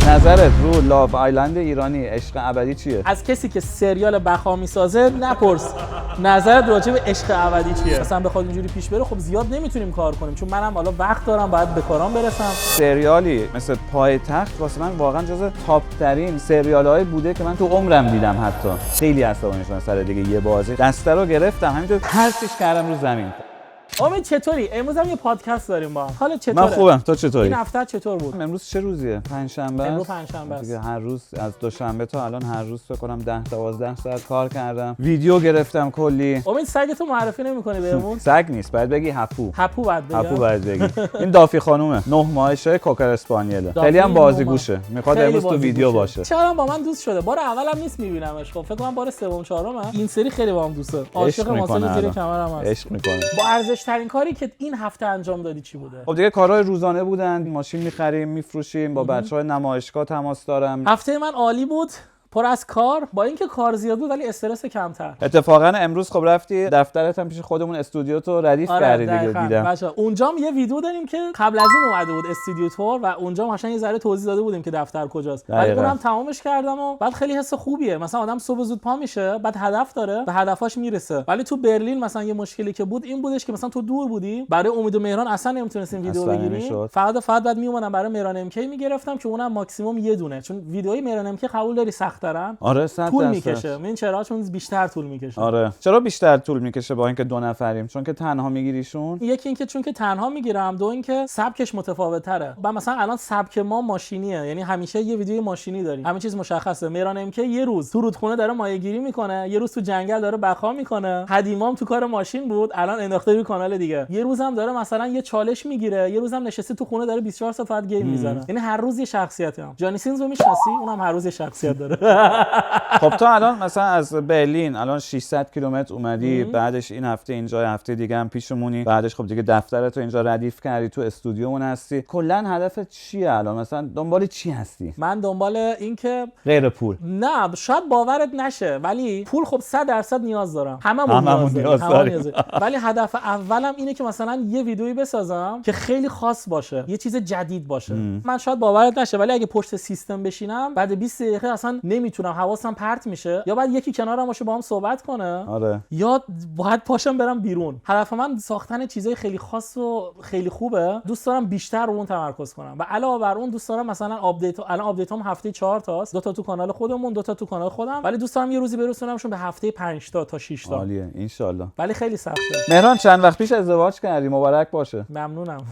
نظرت رو لاو آیلند ایرانی عشق ابدی چیه؟ از کسی که سریال بخا میسازه نپرس نظرت راجع به عشق ابدی چیه. مثلا بخواد اینجوری پیش بره خب زیاد نمیتونیم کار کنیم، چون منم حالا وقت دارم باید به کارام برسم. سریالی مثل پایتخت واسه من واقعا جز تاپ ترین سریال‌های بوده که من تو عمرم دیدم. حتی خیلی عصبانی شدم سر دیگه یه بازی دسته رو گرفتم همینطور پرتش کردم رو زمین. امید چطوری؟ امروز هم یه پادکست داریم با هم. حالت چطوره؟ من خوبم، تو چطوری؟ این هفته چطور بود؟ امروز چه روزیه؟ پنجشنبه است. امروز پنجشنبه است. دیگه هر روز از دوشنبه تا الان هر روز فکر کنم 10-12 ساعت کار کردم. ویدیو گرفتم کلی. امید سگتو معرفی نمی‌کنی بهمون؟ سگ نیست، باید بگی هپو. هپو باید بگی. هپو باید بگی. این دافی خانومه. 9 ماهشه، کوکر اسپانیله. خیلی هم بازیگوشه. میخواد امروز تو ویدیو باشه. چرا با من دوست شده؟ بار اولم نیست می‌بینمش. خب فکر کنم بار سوم چهارمه. این سری خیلی با هم دوسته. عاشق ماسل زیر کمرم هست. عشق می‌کنه. با ارزش ترین کاری که این هفته انجام دادی چی بوده؟ خب دیگه کارهای روزانه بودن، ماشین می‌خریم، می‌فروشیم، با بچه‌های نمایشگاه تماس دارم. هفته من عالی بود. پر از کار، با اینکه کار زیاد بود ولی استرس کمتر. اتفاقا امروز خب رفتی دفترت هم پیش خودمون استودیو تو ردیف کردی دیگه دیدم. اونجا هم یه ویدیو داریم که قبل از این اومده بود استودیو تور و اونجا هم قشنگ یه ذره توضیح داده بودیم که دفتر کجاست. ولی اونم تمامش کردم و بعد خیلی حس خوبیه. مثلا آدم صبح زود پا میشه، بعد هدف داره، به هدفاش میرسه. ولی تو برلین مثلا یه مشکلی که بود این بودش که مثلا تو دور بودی، برای امید و مهران اصلا نمیتونستیم ویدیو بگیریم. فقط بعد میومدم برای مهران ام کی میگرفتم که اونم ماکسیمم یه دونه، چون ویدیوهای مهران ام کی قبول داری سخت دارن. طول میکشه. این چرا؟ چون بیشتر طول میکشه. آره. چرا بیشتر طول میکشه با اینکه دو نفریم؟ چون که تنها میگیریشون؟ یکی اینکه چون که تنها میگیرم، دو اینکه سبکش متفاوت تره. مثلا الان سبک ما ماشینیه، یعنی همیشه یه ویدیو ماشینی داریم. همین چیز مشخصه. مهران ام کی یه روز تو رودخونه داره ماهیگیری میکنه، یه روز تو جنگل داره بخا میکنه. حدیمام تو کار ماشین بود، الان انداخته روی کانال دیگه. یه روزم داره مثلا یه چالش میگیره، یه روزم نشسته تو خونه داره 24 ساعت فقط گیم میزنه. یعنی هر روز یه شخصیتی هم. جانی سینز رو میشناسی؟ اونم هر روز یه شخصیت داره. خب تو الان مثلا از برلین الان 600 کیلومتر اومدی، بعدش این هفته اینجا، هفته دیگه هم پیشمونی، بعدش خب دیگه دفترتو اینجا ردیف کردی، تو استودیومون هستی. کلا هدفت چیه الان؟ مثلا دنبال چی هستی؟ من دنبال این که غیر پول. نه شاید باورت نشه ولی پول خب 100% نیاز دارم. هممون نیاز داریم. ولی هدف اولم اینه که مثلا یه ویدیویی بسازم که خیلی خاص باشه، یه چیز جدید باشه. من شاید باورت نشه ولی اگه پشت سیستم بشینم بعد 20 دقیقه اصلا نمیتونم، حواسم پرت میشه، یا بعد یکی کنارم باشه با هم صحبت کنه. آره. یا باید پاشم برم بیرون. هدف من ساختن چیزای خیلی خاص و خیلی خوبه. دوست دارم بیشتر رو اون تمرکز کنم و علاوه بر اون دوست دارم مثلا الان آپدیتام هفته 4 تاست، 2 تا تو کانال خودمون، 2 تا تو کانال خودم، ولی دوست دارم یه روزی برسونمشون به هفته 5 تا 6 تا. عالیه ان شاء الله. ولی خیلی سخته. مهران چند وقت پیش ازدواج کردی، مبارک باشه. ممنونم.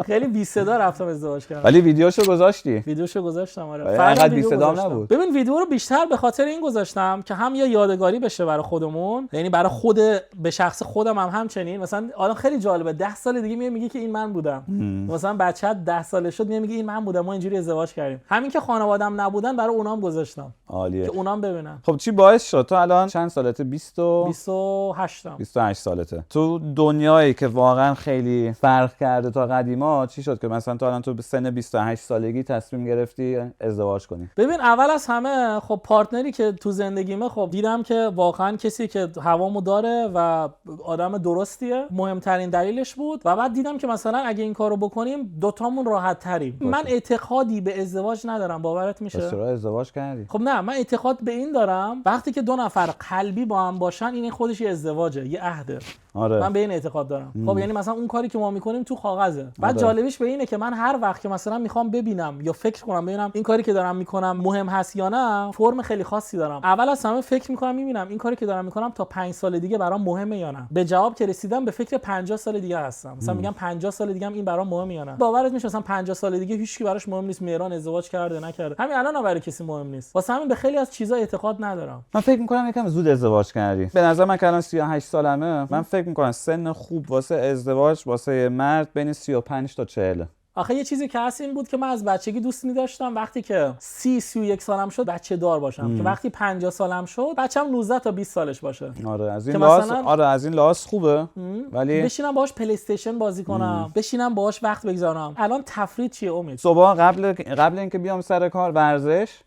خیلی بی صدا رفتم ازدواج کردم. ولی ویدیوشو گذاشتی؟ ویدیوشو گذاشتم. آره. فقط بی صدا نبود. ببین ویدیو رو بیشتر به خاطر این گذاشتم که هم یه یادگاری بشه برای خودمون، یعنی برای خود به شخص خودم هم همچنین. مثلا الان خیلی جالبه 10 سال دیگه میگه که این من بودم. مثلا بچه‌ت 10 ساله شد میگه این من بودم، ما اینجوری ازدواج کردیم. همین که خانواده‌ام نبودن برای اونام گذاشتم. عالیه. که اونام ببینن. خب چی باعث شد تو الان چند سالته؟ 28 سالته. تو دنیایی که واقعا خیلی فرق کرده تا قدیما، چی شد که مثلا تو الان تو به سن 28 سالگی تصمیم گرفتی ازدواج کنی؟ ببین اول از همه خب پارتنری که تو زندگیمه خب دیدم که واقعا کسی که هوامو داره و آدم درستیه، مهمترین دلیلش بود. و بعد دیدم که مثلا اگه این کارو بکنیم دوتامون راحت تریم. من اعتقادی به ازدواج ندارم، باورت میشه؟ چرا ازدواج کردی؟ خب نه، من اعتقاد به این دارم وقتی که دو نفر قلبی با هم باشن این خودش یه ازدواجه، یه عهده. آره. من به این اعتقاد دارم. خب یعنی مثلا اون کاری که ما میکنیم تو کاغذه. بعد جالبیش به اینه که من هر وقت که مثلا میخوام ببینم یا فکر کنم ببینم این کاری که دارم میکنم مهم هست یا نه، فرم خیلی خاصی دارم. اول از همه فکر میکنم میبینم این کاری که دارم میکنم تا 5 سال دیگه برام مهمه یا نه. به جواب که رسیدم به فکر 50 سال دیگه هستم. مثلا میگم 50 سال دیگه هم این برام مهمه یا نه. باورت میشه مثلا 50 سال دیگه هیچ کی براش مهم نیست مهران ازدواج کرده نکرده. همین الان برای کسی مهم نیست. واسه همین به خیلی از چیزا اعتقاد ندارم. من فکر میکنم یکم زود ازدواج کردی. به نظر من که الان 38 سالمه، من فکر میکنم سن خوب واسه ازدواج واسه مرد بین 35 تا 40. آخه یه چیزی که هست این بود که من از بچگی دوست می‌داشتم وقتی که 31 سالم شد بچه دار باشم، که وقتی 50 سالم شد بچه‌م 19 تا 20 سالش باشه. آره از این لحاظ از این لحاظ خوبه. ولی بشینم باهاش پلی استیشن بازی کنم، بشینم باهاش وقت بگذارم. الان تفریط چیه امید؟ صبح قبل اینکه بیام سر کار ورزش،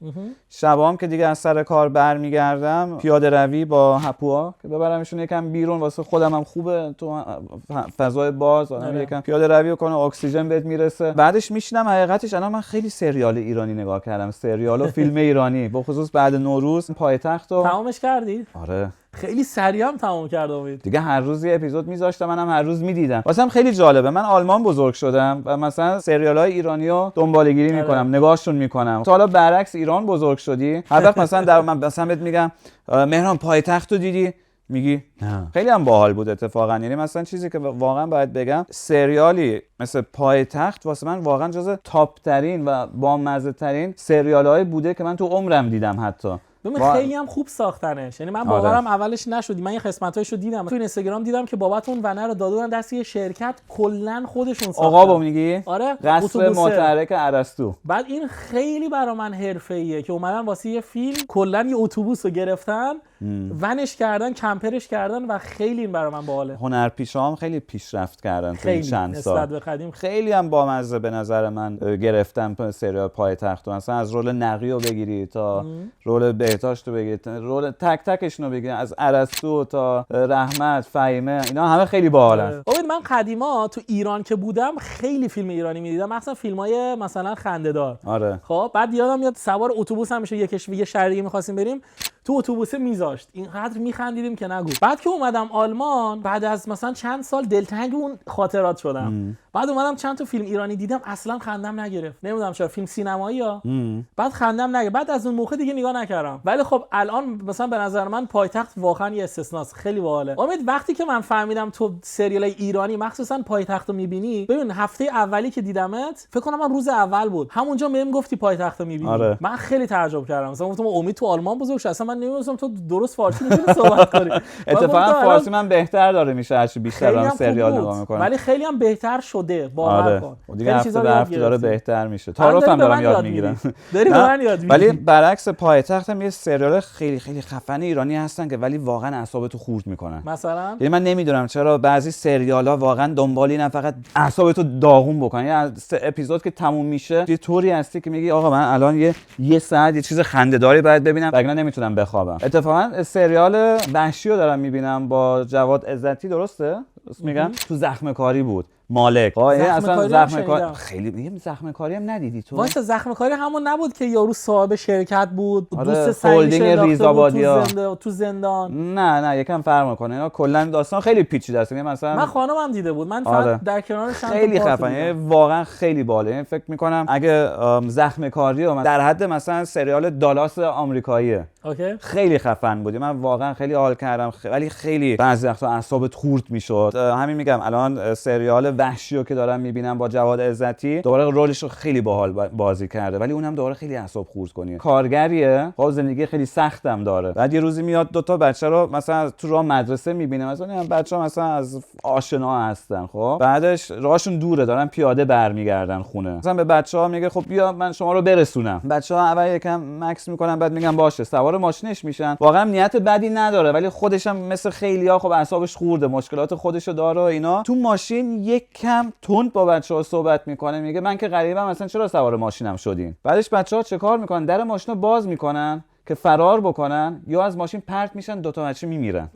شبام که دیگه از سر کار برمیگردم پیاده روی با هپوها که ببرمشون یکم بیرون، واسه خودم هم خوبه تو فضای باز، آدم یکم پیاده روی کنه، اکسیژن بهت میرسه. برسه. بعدش میشینم حقیقتش الان من خیلی سریال ایرانی نگاه کردم، سریال و فیلم ایرانی، به خصوص بعد نوروز پایتخت رو تمامش کردی؟ آره خیلی سریع هم تمام کرد امید. دیگه هر روز یه اپیزود میذاشتم، منم هر روز میدیدم. واسم خیلی جالبه، من آلمان بزرگ شدم و مثلا سریال‌های ایرانی رو دنباله‌گیری میکنم، نگاهشون میکنم. تو حالا برعکس ایران بزرگ شدی، هر وقت مثلا من مثلا بهت میگم مهران پایتخت رو دیدی؟ میگی نه. خیلی هم باحال بود اتفاقا. یعنی مثلا چیزی که واقعا باید بگم، سریالی مثل پایتخت واسه من واقعا جز تاپ ترین و بامزه ترین سریال‌های بوده که من تو عمرم دیدم. حتی خیلی هم خوب ساختنش، یعنی من باورم اولش نشد. من یه قسمتایشو دیدم تو اینستاگرام، دیدم که بابت اون ونه رو دادن دست یه شرکت کلا خودشون ساختن. آقا میگی؟ آره، قصر متحرک ارسطو. بعد این خیلی برا من حرفه‌ایه که اومدن واسه یه فیلم کلا یه اتوبوس رو گرفتن، ونش کردن، کمپرش کردن و خیلی این برا من باحاله. هنرپیشه‌ها هم خیلی پیشرفت کردن تو این چند سال. نسبت به قدیم خیلی هم بامزه به نظر من گرفتن سریال پایتخت. مثلا از رول نقی رو بگیری تا رول بهداشت رو بگیری، رول تک تکشون رو بگیری، از ارسطو تا رحمت، فهیمه، اینا همه خیلی باحالن. ببین من قدیما تو ایران که بودم خیلی فیلم ایرانی می‌دیدم، مثلا فیلم‌های مثلا خنده‌دار. آره. خب بعد یادم میاد سوار اتوبوس هم میشه، یه شهر دیگه می‌خواستیم بریم، تو اتوبوس میذاشت، اینقدر میخندیدیم که نگو. بعد که اومدم آلمان، بعد از مثلا چند سال دلتنگ اون خاطرات شدم. بعد اومدم چند تا فیلم ایرانی دیدم، اصلا خندم نگرفت. نمیدونم چرا، فیلم سینمایی ها. بعد خندم نگرفت. بعد از اون موقع دیگه نگاه نکردم. ولی خب الان مثلا به نظر من پایتخت واقعا یه استثناست، خیلی باحاله. امید وقتی که من فهمیدم تو سریال ایرانی مخصوصا پایتخت رو میبینی، ببین هفته اولی که دیدمت فکر کنم من روز اول بود، همونجا بهم گفتی پایتخت رو میبینی. آره. من خیلی تعجب کردم، مثلا گفتم امید تو آلمان بزرگ شد، اصلا من نمی‌دونستم تو درست فارسی می‌تونی صحبت کنی. اتفاقا فارسی من بهتر داره میشه هرچی بیشتر دارم سریال نگاه میکنم، ولی خیلی هم بهتر شده، باور کن. دیگه هفته به هفته داره بهتر میشه. تعارفم دارم یاد میگیرم. داری به من یاد میگیری. ولی برعکس پایتخت هم یه سریال خیلی خیلی خفن ایرانی هستن که ولی واقعا اعصابتو خورد میکنن. مثلا یعنی من نمیدونم چرا بعضی سریال‌ها واقعا دنبال اینن فقط اعصابتو داغون بکنن. یعنی اپیزود که تموم میشه یه طوری هستی که میگی آقا من الان یه ساعت یه چیز خنده‌داری باید ببینم وگرنه نمیتونم بخوابم. اتفاقا سریال وحشی رو دارم میبینم با جواد عزتی، درسته؟ میگم تو زخم کاری بود. مالک اصلا زخم کاری خیلی میگم، زخم کاری هم ندیدی تو؟ واسه زخم کاری همون نبود که یارو صاحب شرکت بود، دوست سعیدش ریزآبادیا تو زندان؟ نه یکم فرق میکنه. اینا کلا داستان خیلی پیچیده است. مثلا من خانمم دیده بود، من فقط در کنارش خیلی خفنه، واقعا خیلی باله. فکر میکنم اگه زخم کاری رو در حد مثلا سریال دالاس آمریکاییه، خیلی خفن بود. من واقعا خیلی حال کردم، ولی خیلی بعضی وقتا اعصابت خورد میشد. همین میگم الان سریال وحشی رو که دارم میبینم با جواد عزتی، دوباره رولش رو خیلی باحال بازی کرده، ولی اونم دوباره خیلی اعصاب خورد کنه. کارگریه، خب زندگی خیلی سختم داره. بعد یه روزی میاد دو تا بچه رو مثلا تو راه مدرسه میبینه، مثلا بچه‌ها مثلا از آشنا هستن، خب بعدش راهشون دوره، دارن پیاده برمیگردن خونه. مثلا به بچه‌ها میگه خب بیا من شما رو برسونم. بچه‌ها اول یکم مکس میکنن، بعد میگن باشه، سوار ماشینش میشن. واقعا نیت بدی نداره، ولی خودش هم مثل خیلی‌ها خب اعصابش خورده، مشکلات خودشو داره اینا. تو ماشین یک کم تند با بچه‌ها صحبت میکنه، میگه من که غریبم، مثلا چرا سوار ماشینم شدین؟ بعدش بچه‌ها چه کار میکنن؟ در ماشینو باز میکنن که فرار بکنن، یا از ماشین پرت میشن، دو تا بچه میمیرن.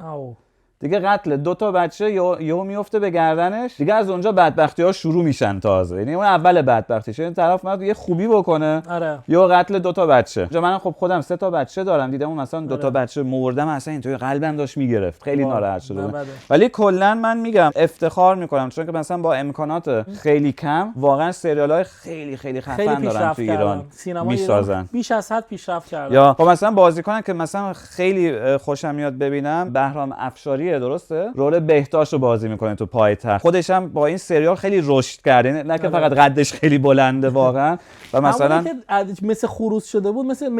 دیگه قتل دو تا بچه یهو میفته به گردنش. دیگه از اونجا بدبختی‌ها شروع میشن تازه. یعنی اون اول بدبختیش، این طرف میاد یه خوبی بکنه، یا قتل دو تا بچه. اینجا من خب خودم 3 تا بچه دارم، دیدم مثلا 2 تا بچه مردم، اصلا اینطوری قلبم داشت میگرفت، خیلی ناراحت شدم. ولی کلا من میگم افتخار میکنم، چون که مثلا با امکانات خیلی کم واقعا سریال‌های خیلی خیلی خفن دارن تو ایران میسازن، بیش از حد پیشرفت کردن. یا خب مثلا بازیکنن که مثلا خیلی خوشم میاد ببینم، بهرام افشاری، درسته؟ رول بهداشت رو بازی میکنه تو پایتخت. خودش هم با این سریال خیلی رشد کرده، نه که فقط قدش خیلی بلنده واقعا. و مثلا مثل خروس شده بود، مثل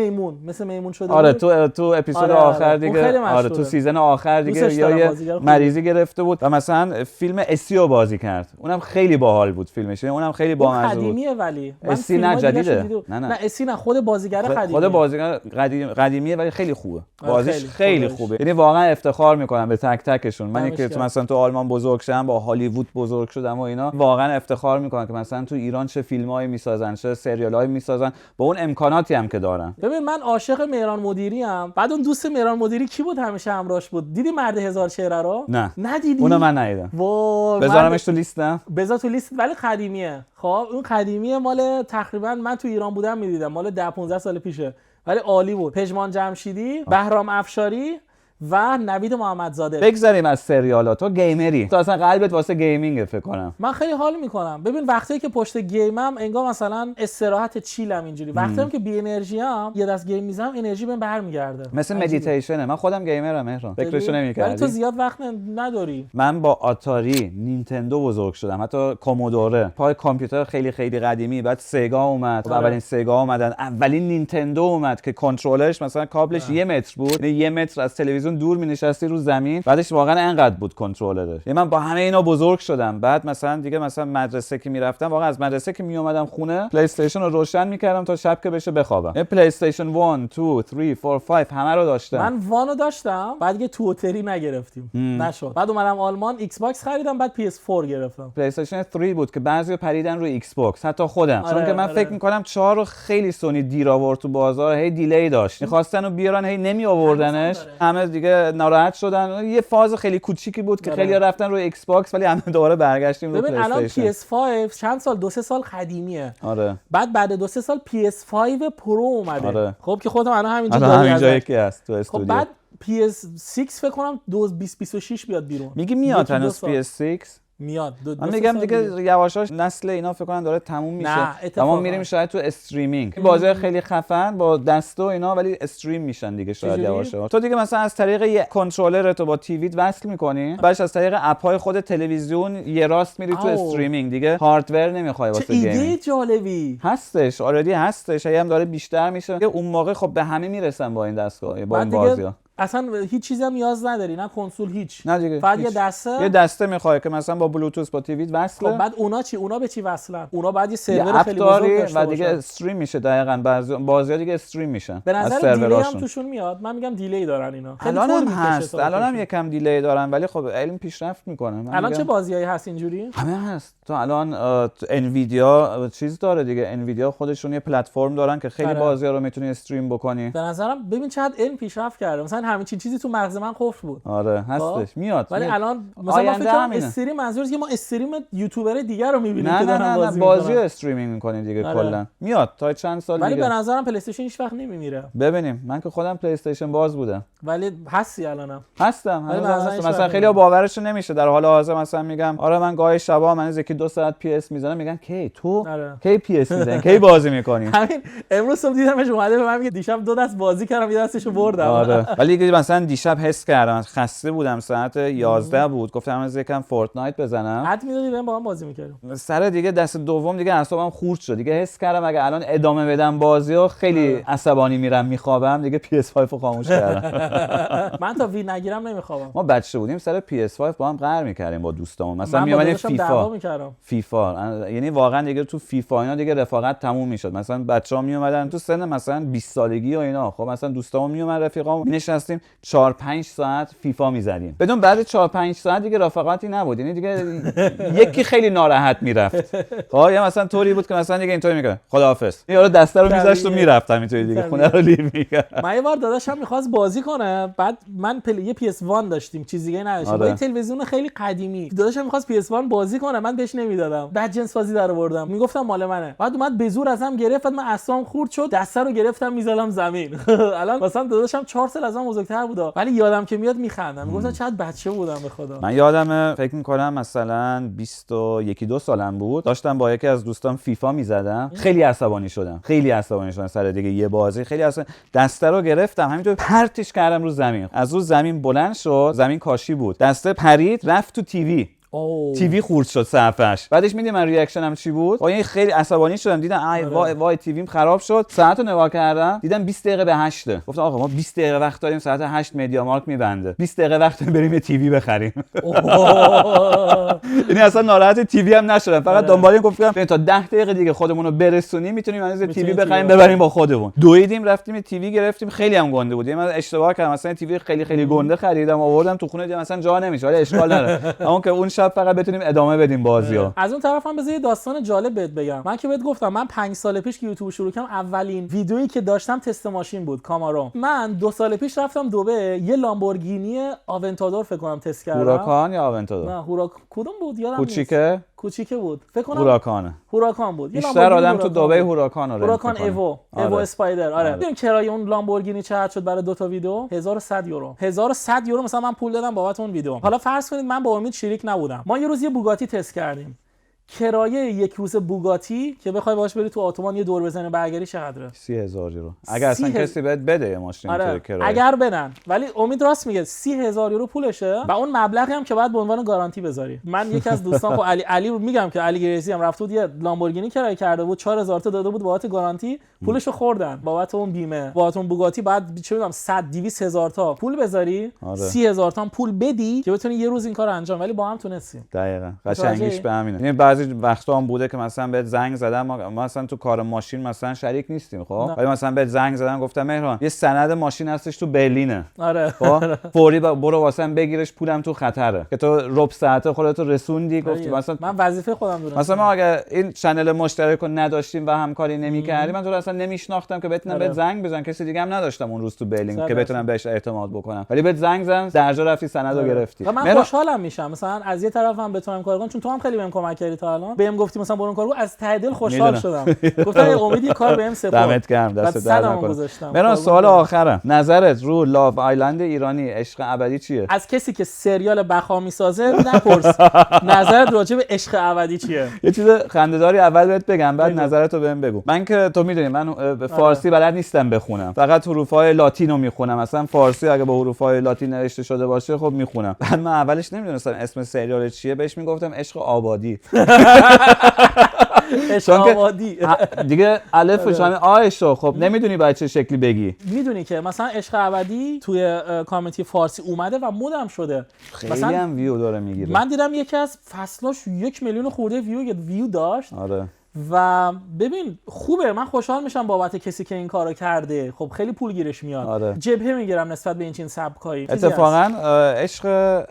میمون شده بود. آره تو اپیزود آخر دیگه، آره تو سیزن آخر دیگه یه مریضی گرفته بود و مثلا فیلم اسیو بازی کرد. اونم خیلی باحال بود فیلمش، اونم خیلی بامزه بود. قدیمیه ولی اسی نه جدیده. نه اسی نه، خود بازیگر قدیمیه. خود بازیگر قدیمیه ولی خیلی خوبه. بازیش خیلی خوبه. یعنی واقعا افتخار میکنم به تک تک تکشون. من که مثلا تو آلمان بزرگ شدم، با هالیوود بزرگ شدم و اینا، واقعا افتخار میکنم که مثلا تو ایران چه فیلمایی میسازن، چه سریالایی میسازن با اون امکاناتی هم که دارن. ببین من عاشق مهران مدیری ام. بعد اون دوست مهران مدیری کی بود همیشه همراهش بود؟ دیدی مرد هزار چهره رو؟ نه ندیدی؟ اونو من ندیدم. بذارمش تو لیستم. بذار تو لیست، ولی قدیمیه. خب اون قدیمیه، مال تقریبا من تو ایران بودم میدیدم، مال 10 15 سال پیشه، ولی عالی بود. پژمان جمشیدی، بهرام افشاری و نوید محمدزاده. بگذاریم از سریالات. تو گیمری، تو اصلا قلبت واسه گیمینگ فکر کنم. من خیلی حال میکنم. ببین وقتی که پشت گیمم انگار مثلا استراحت چیلم اینجوری، وقتی که بی انرژی ام یه دست گیم میزنم انرژی بهم برمیگرده. مثل مدیتیشنه. من خودم گیمرم مهران، فکرشو نمی‌کردی. ولی تو زیاد وقت نداری. من با آتاری، نینتندو بزرگ شدم، حتی کومودوره، پای کامپیوتر خیلی خیلی قدیمی. بعد سگا اومد، اولین سگا اومدن، اولین نینتندو اومد که کنترلرش مثلا کابلش 1 متر بود، یعنی 1 متر از تلویزیون دور می‌نشستی رو زمین، بعدش واقعا انقدر بود کنترلرش. من با همه اینا بزرگ شدم. بعد مثلا دیگه مثلا مدرسه که میرفتم، واقعا از مدرسه که میومدم خونه، پلی استیشن رو روشن میکردم تا شب که بشه بخوابم. یه پلی استیشن 1 2 3 4 5 همه رو داشتم. من وانو داشتم، بعد دیگه 2 و 3 نگرفتیم. نشد. بعد اومدم آلمان ایکس باکس خریدم، بعد PS4 گرفتم. پلی استیشن 3 بود که بعضیا پریدن روی ایکس باکس، حتی خودم. چون که من فکر میکنم 4 رو خیلی سونی دیر آورد تو بازار، هی دیلی داشت. می‌خواستن رو بیارن، هی نمی آوردنش. همه دیگه ناراحت شدن. یه فاز خیلی کوچیکی بود که خیلی‌ها رفتن روی ایکس باکس، ولی همه دوباره برگشتیم رو پلی استیشن. ببین الان PS5 چند سال 2-3 سال قدیمیه. آره. بعد 2-3 سال PS5 پرو اومده. آره. خب که خودم الان همینجا یکی هست تو استودیو. خب بعد PS6 فکر کنم 2026 بیاد بیرون. میگی میاد هنوز PS6 میاد. من میگم دیگه یواشاش نسل اینا فکر کنم داره تموم میشه. ما میریم شاید تو استریمینگ، بازی خیلی خفن با دست و اینا، ولی استریم میشن دیگه شاید یواشاش. تو دیگه مثلا از طریق یه کنترلر تو با تیویت وصل میکنی، بعدش از طریق اپ های خود تلویزیون یه راست میری تو استریمینگ، دیگه هاردور نمیخوای واسه گیم. ایده جالبی هستش، اوردی هستش، هم داره بیشتر میشه. اون موقع خب به همه میرسن با این دستگاه، با این بازی‌ها. اصلا هیچ چیزی هم نیاز نداری، نه کنسول هیچ. نه دیگه. فقط یه دسته میخوای که مثلا با بلوتوث با تیویت وصله. خب بعد اونا چی؟ اونا به چی وصلن؟ اونا بعد یه سرور خیلی بزرگ داشته و دیگه استریم میشه. دقیقاً بازی‌ها دیگه استریم میشن. به نظر دیلی هم توشون میاد. من میگم دیلی دارن اینا. الان هم هست. الان هم یکم دیلی دارن، ولی خب علم پیشرفت میکنه. الان چه بازیایی هست اینجوری؟ همه هست. تو الان انویدیا چیز داره دیگه. انویدیا خودشون یه پلتفرم دارن که خیلی بازی‌ها رو میتونی استریم بکنی. به نظرم ببین چقدر علم پیشرفت کرده. مثلا همین چیزی تو مغز من قفل بود. آره هستش، میاد. ولی الان مثلا ما فکر کنم استریم منظورش که ما استریم یوتیوبر دیگه رو می‌بینیم که دارن بازی استریمینگ می‌کنین دیگه. کلا میاد تا چند سال دیگه. ولی به نظرم پلی استیشن هیچ وقت نمیمیره. ببینیم، من که خودم پلی استیشن باز بودم. ولی هستی الانم؟ هستم. مثلا خیلی باورش نمیشه در حال حاضر. مثلا میگم آره من گاهی شبا من یکی 2 ساعت پی اس میزنم، میگن کی تو کی پی اس میزنی، کی بازی می‌کنی؟ همین امروز صبح دیدمش اومده به من میگه دیشب 2 دست بازی کردم، یه دستشو بردم. آره ولی مثلا دیشب حس کردم خسته بودم، ساعت 11 بود، گفتم از یکم فورتنایت بزنم. حد میدادی بریم با هم بازی می‌کردیم. سر دیگه دست دوم دیگه اعصابم خورد شد دیگه. حس کردم اگه الان ادامه بدم بازیو خیلی عصبانی میرم میخوابم دیگه. PS5 رو خاموش کردم. من تا وی نگیرم نمیخوابم. ما بچه بودیم سر PS5 با هم قهر می‌کردیم با دوستامون. مثلا میومدیم فیفا، یعنی واقعا دیگه تو فیفا اینا دیگه رفاقت تموم میشد. مثلا بچه‌ها میومدن تو سن مثلا 20 سالگی و اینا، خب مثلا دوستامون میومد رفیقامون نشستیم 4-5 ساعت فیفا میزدیم. بدون بعد 4-5 ساعت دیگه رفاقتی نبود، یعنی دیگه یکی خیلی ناراحت میرفت. خب یا مثلا طوری بود که مثلا دیگه اینطوری میگه خداحافظ، یارو دسته رو میذاشت و میرفت همینطوری دیگه خونه رو لیو میکرد. من یه بار داداشم می‌خواست بازی کنه، بعد من یه PS1 داشتیم، چیز دیگه نداشتیم، با تلویزیون خیلی قدیمی. داداشم می‌خواست PS1 بازی کنه، من بهش نمیدادم. بعد جنس بازی در آوردم، میگفتم مال منه. بعد اومد به زور ازم گرفت، بعد من اعصابم خورد شد، دسته رو گرفتم میذارم زمین. الان مثلا داداشم 4 سال ازم بزرگتر بود، ولی یادم که میاد میخندم، میگفتم چقدر بچه بودم به خدا. من یادمه فکر می‌کنم مثلا 21-2 سالم بود، داشتم با یکی از دوستام فیفا میزدم، خیلی عصبانی شدم سر دیگه یه بازی. خیلی اصلا دسته رو گرفتم همینطور پرتش کردم رو زمین. از رو زمین بلند شد، زمین کاشی بود، دسته پرید رفت تو تیوی. تیوی خورد شد صفحش. بعدش میدونی من ریاکشنم چی بود؟ با این خیلی عصبانی شدم، دیدم ای وای تیویم خراب شد. ساعتو نگاه کردم دیدم 20 دقیقه به 8. گفتم آقا ما 20 دقیقه وقت داریم، ساعت 8 مدیا مارک میبنده، 20 دقیقه وقت داریم بریم یه تیوی بخریم. یعنی اصلا ناراحت تیوی هم نشدم، فقط دنبال این گفتم تا 10 دقیقه دیگه خودمون رو برسونیم میتونیم از تیوی بخریم ببریم با خودمون. دویدیم رفتیم تیوی گرفتیم، خیلی هم گنده بود. من اشتباه کردم، مثلا تیوی خیلی گنده خریدم آوردم تو خونه، دیدم مثلا جا نمیشه، ولی اشکال نداره. اما که اون شب فقط بتونیم ادامه بدیم بازیو. از اون طرف هم بذار یه داستان جالب بهت بگم. من که بهت گفتم من 5 سال پیش که یوتیوب شروع کردم اولین ویدیویی که داشتم تست ماشین بود، کامارو. من 2 سال پیش رفتم دبی، یه لامبورگینی آونتادور فکر کنم تست کردم. هوراکان یا آونتادور؟ نه کدوم بود یادم نیست. کوچیکه بود فکر کنم. هوراکان بود. بیشتر آدم تو دبی هوراکان رو هوراکان ایو اسپایدر. آره ببین کرایه اون لامبورگینی چقدر شد برای 2 تا ویدیو؟ 1100 یورو. 1100 یورو مثلا من پول دادم بابت اون ویدیو. حالا فرض کنید من با امید شریک نبودم، ما یه روز یه بوگاتی تست کردیم. کرایه یک روز بوگاتی که بخوای باهاش بری تو اتوبان یه دور بزنی برگردی چقدره؟ 30000 یورو. اگر اصلا کسی بهت بده یه ماشین تو کرایه. اگر بدن. ولی امید راست میگه 30000 یورو پولشه و اون مبلغی هم که باید به عنوان گارانتی بذاری. من یکی از دوستان خب علی میگم که علی گریزی هم رفت بود یه لامبورگینی کرایه کرده بود، 4000 تا داده بود بابت گارانتی، پولشو خوردن بابت اون بیمه. بابت اون بوگاتی بعد چه میدونم 100 200 هزار تا پول بذاری، 30000 تا پول بدی که بتونی یه روز این کارو انجام. ولی با هم تونستیم. دقیقاً قشنگیش به همینه. یعنی بعضی وقتا هم بوده که مثلا بهت زنگ زدم، ما مثلا تو کار ماشین مثلا شریک نیستیم خب، ولی مثلا بهت زنگ زدم گفتم مهران یه سند ماشین هستش تو برلینه، خب فوری برو واسم بگیرش، پولم تو خطره، که تو ربع ساعت خودت رو رسوندی. گفتی مثلا من وظیفه خودم دونستم، مثلا ما اگه این چنل مشترک رو نداشتیم و همکاری نمی‌کردیم من تو رو اصلا نمیشناختم که بتونم بهت زنگ بزنم. کسی دیگه هم نداشتم اون روز تو برلین که بتونم بهش اعتماد بکنم، ولی بهت زنگ زدم درجا رفتی سند رو گرفتی. من خوشحالم میشم مثلا از یه طرفم بتونم کار کنم، چون تو هم خیلی بهم کمک کردی تا الان. بهم گفتی مثلا برو کارو، از ته دل خوشحال شدم. گفتم امید یه کار بهم سپرد. دمت گرم، دست درد نکنه. من سوال آخرم، نظرت رو لاو آیلند ایرانی عشق ابدی چیه؟ از کسی که سریال بخا میسازه نپرس. نظرت راجع به عشق ابدی چیه؟ یه چیز خنده‌داری اول بهت بگم بعد نظرتو بهم بگو. من که تو میدونی من به فارسی بلد نیستم بخونم، فقط حروفای لاتینو میخونم. مثلا فارسی اگه با حروفای لاتین نوشته شده باشه خب میخونم. بعد من اولش نمیدونستم اسم سریال چیه، بهش میگفتم عشق آبادی. عشق آبادی دیگه الفش همه آشو، خب نمیدونی باید چه شکلی بگی. میدونی که مثلا عشق ابدی توی کامنتی فارسی اومده و مودم شده، خیلی هم ویو داره میگیره. من دیدم یکی از فصلاش 1 میلیون خورده ویو داشت. آره و ببین خوبه، من خوشحال میشم بابت کسی که این کارو کرده. خب خیلی پول گیرش میاد. آره. جبهه میگیرم نسبت به این چین سبکایی. اتفاقا عشق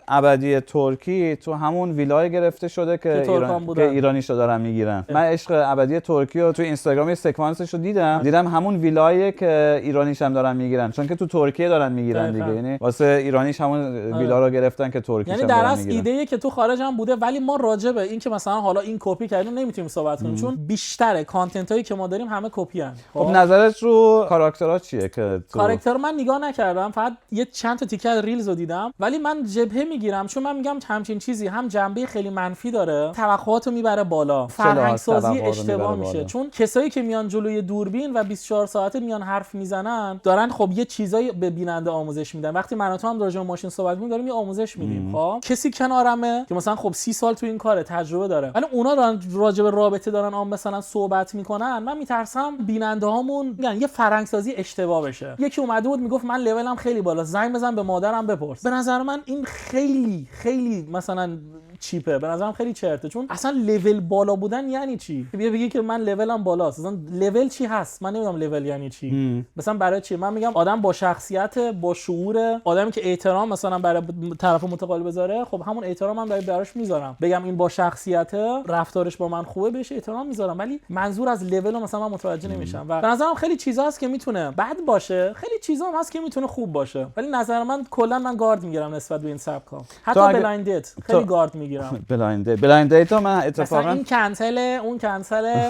ابدی ترکی تو همون ویلای گرفته شده که ایرانیشو دارن میگیرن. من عشق ابدی ترکی رو تو اینستاگرام یه سکانسش رو دیدم همون ویلایه که ایرانیش هم دارن میگیرن، چون که تو ترکیه دارن میگیرن دیگه. یعنی واسه ایرانیش همون ویلا رو گرفتن که ترکیش هم دارن میگیرن. یعنی در اصل ایده که تو خارج هم بوده، ولی ما راجع به این که مثلا حالا این کپی کردیم نمیتونیم صحبت کنیم، چون بیشتر کانتنت هایی که ما داریم همه کپی ان. خب نظرت رو کاراکترها چیه؟ که کاراکتر من نگاه نکردم، فقط یه چند تا تیکه از ریلز رو دیدم، ولی من جبهه میگیرم، چون من میگم همچین چیزی هم جنبه خیلی منفی داره، توقعاتو میبره بالا، فرهنگ سازی اشتباه میشه. چون کسایی که میان جلوی دوربین و 24 ساعته میان حرف میزنن دارن خب یه چیزایی به بیننده آموزش میدن. وقتی من و تو هم راجع به ماشین صحبت می‌کنیم داریم یه آموزش میدیم. خب کسی کنارمه که مثلا خب 30 سال تو این کاره تجربه داره، ولی اونا دارن راجع به رابطه دارن مثلا صحبت میکنن، من میترسم بیننده هامون میگن یه فرهنگ سازی اشتباه بشه. یکی اومده بود میگفت من لولم خیلی بالا، زنگ بزن به مادرم بپرس. به نظر من این خیلی خیلی مثلا چیپه، به نظرم خیلی چرته. چون اصلا لول بالا بودن یعنی چی؟ بیا بگی که من لولم بالاست، اصلا لول چی هست؟ من نمیدونم لول یعنی چی. مثلا برای چی؟ من میگم آدم با شخصیت، با شعور، آدمی که احترام مثلا برای طرف متقابل بذاره، خب همون احترام هم براش میذارم. بگم این با شخصیت، رفتارش با من خوبه، بهش احترام میذارم. ولی منظور از لول مثلا من متوجه نمیشم. و به نظرم خیلی چیزا هست که میتونه بد باشه، خیلی چیزا هم هست که میتونه خوب باشه. ولی نظر من کلا من گارد میگیرم نسبت به این سبکا. حتی بلایندت خیلی گارد میگیرم. بلایند تو من اتفاقا این کنسل اون کنسل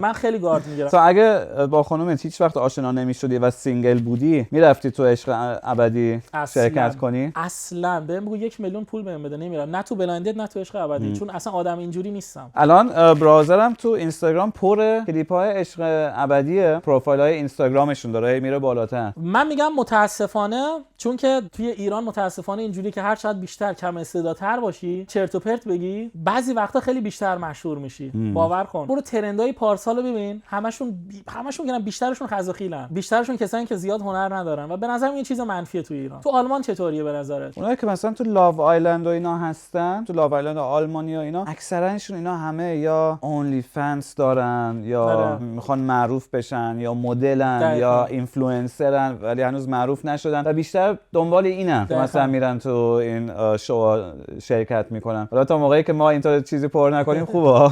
من خیلی گارد میگیرم. تو اگه با خانومت هیچ وقت آشنا نمیشدی و سینگل بودی میرفتی تو عشق ابدی شرکت کنی؟ اصلا بهم بگو 1 میلیون پول بهم بده نمیرم، نه تو بلایندت نه تو عشق ابدی. چون اصلا آدم اینجوری نیستم. الان براوزرم تو اینستاگرام پر کلیپ‌های عشق ابدیه، پروفایل‌های اینستاگرامشون داره میره بالاتر. من میگم متاسفانه، چون که توی ایران متاسفانه اینجوری که هر چقدر بیشتر کم استعدادتر باشی 40-50 چرت و پرت بگی بعضی وقتا خیلی بیشتر مشهور میشی. باور کن برو ترندای پارسالو ببین، همشون میگن بیشترشون خزاخیلن، بیشترشون کسایی که زیاد هنر ندارن و به نظر این چیز منفیه تو ایران. تو آلمان چطوریه به نظرت؟ اونایی که مثلا تو لاو آیلند و اینا هستن، تو لاو آیلند آلمانی و اینا، اکثرا اینا همه یا اونلی فنس دارن یا میخوان معروف بشن یا مدلن یا اینفلوئنسرن ولی هنوز معروف نشدن و بیشتر دنبال اینن که مثلا میرن تو این شو شرکت میکنن. حالا تا موقعی که ما اینطور چیزی پر نکنیم خوبه.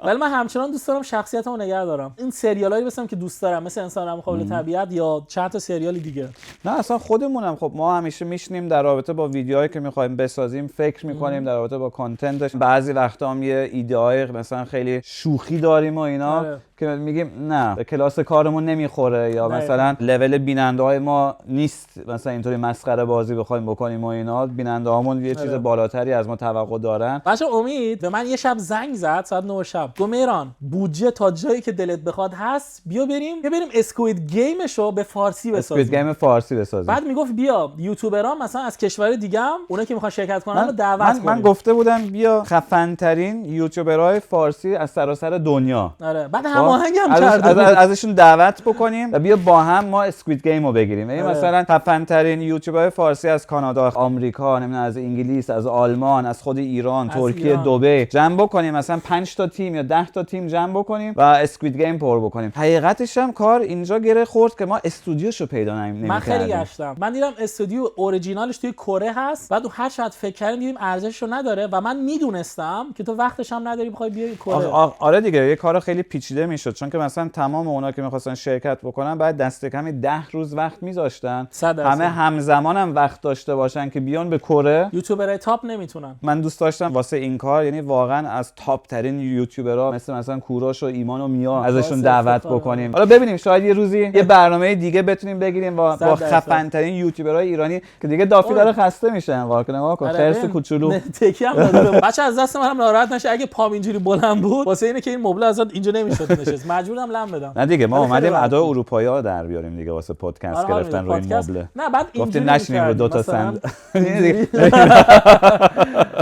ولی من همچنان دوست دارم شخصیتمو نگه دارم. این سریالایی مثلا که دوست دارم مثل انسان مقابل طبیعت یا چند تا سریال دیگه. نه اصلا خودمونم خب ما همیشه میشنیم در رابطه با ویدیوهایی که میخوایم بسازیم فکر میکنیم در رابطه با کانتنتش. بعضی وقتا هم یه ایده‌های مثلا خیلی شوخی داریم و اینا که میگیم نه به کلاس کارمون نمیخوره یا مثلا لول بیننده‌های ما نیست مثلا اینطوری مسخره بازی بخوایم بکنیم و اینا. بیننده‌هامون یه چیز بالاتری از ما توقع دارن. بچه امید به من یه شب زنگ زد ساعت 9 شب، گفت مهران بودجه تا جایی که دلت بخواد هست، بیا بریم اسکوید گیمشو به فارسی بسازیم. اسکوید گیم فارسی بسازیم. بعد میگفت بیا یوتیوبرام مثلا از کشور دیگه هم اونا که میخوان شرکت کنن رو دعوت کنیم. من گفته بودم بیا خفن ترین یوتیوبرهای فارسی از سراسر دنیا. آره بعد هماهنگ هم کردیم ازشون دعوت بکنیم و بیا با هم ما اسکوید گیم رو بگیریم. یعنی مثلا خفن ترین یوتیوبرهای فارسی از کانادا، آمریکا، نمیدونم از انگلیس، از آلمان، از خود ایران، ترکیه، دبی جمع بکنیم، مثلا 5 تا تیم یا 10 تا تیم جمع بکنیم و اسکوید گیم پر بکنیم. حقیقتش هم کار اینجا گره خورد که ما استودیوشو پیدا نمی‌کردیم. من خیلی گشتم، من دیدم استودیو اوریجینالش توی کره هست، بعد هر چقدر فکر کردیم دیدیم ارزششو نداره و من میدونستم که تو وقتش هم نداری بخوای بیای کره. آره دیگه یه کار خیلی پیچیده میشد، چون که مثلا تمام اونا که می‌خواستن شرکت بکنن بعد دست کمی 10 روز وقت می‌ذاشتن، همه همزمان هم وقت داشته باشن که بیان به کره. یوتیوبرای تاپ نمیتونن. من دوست داشتم واسه این کار یعنی واقعا از تاپ ترین یوتیوبرها مثلا کوروش و ایمان و میا ازشون دعوت بکنیم. حالا ببینیم شاید یه روزی یه برنامه دیگه بتونیم بگیریم با خفن ترین یوتیوبرهای ایرانی که دیگه دافی داره خسته میشن. واقعا خرس کوچولو تکی هم داره. بچه از دست منم ناراحت نشه اگه پام اینجوری بلند بود واسه اینه که این مبل ازت اینجا نمیشد نشست، مجبورم لم بدم. نه دیگه ما اومدیم ادای اروپایی‌ها در بیاریم دیگه واسه پادکست گرفتن روی این مبل. نه بعد اینجوری نشینیم رو دو تا سند.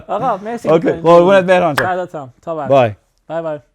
آقا مرسی. اوکی قربونت مهران جان. بعدتم تا بعد. بای بای.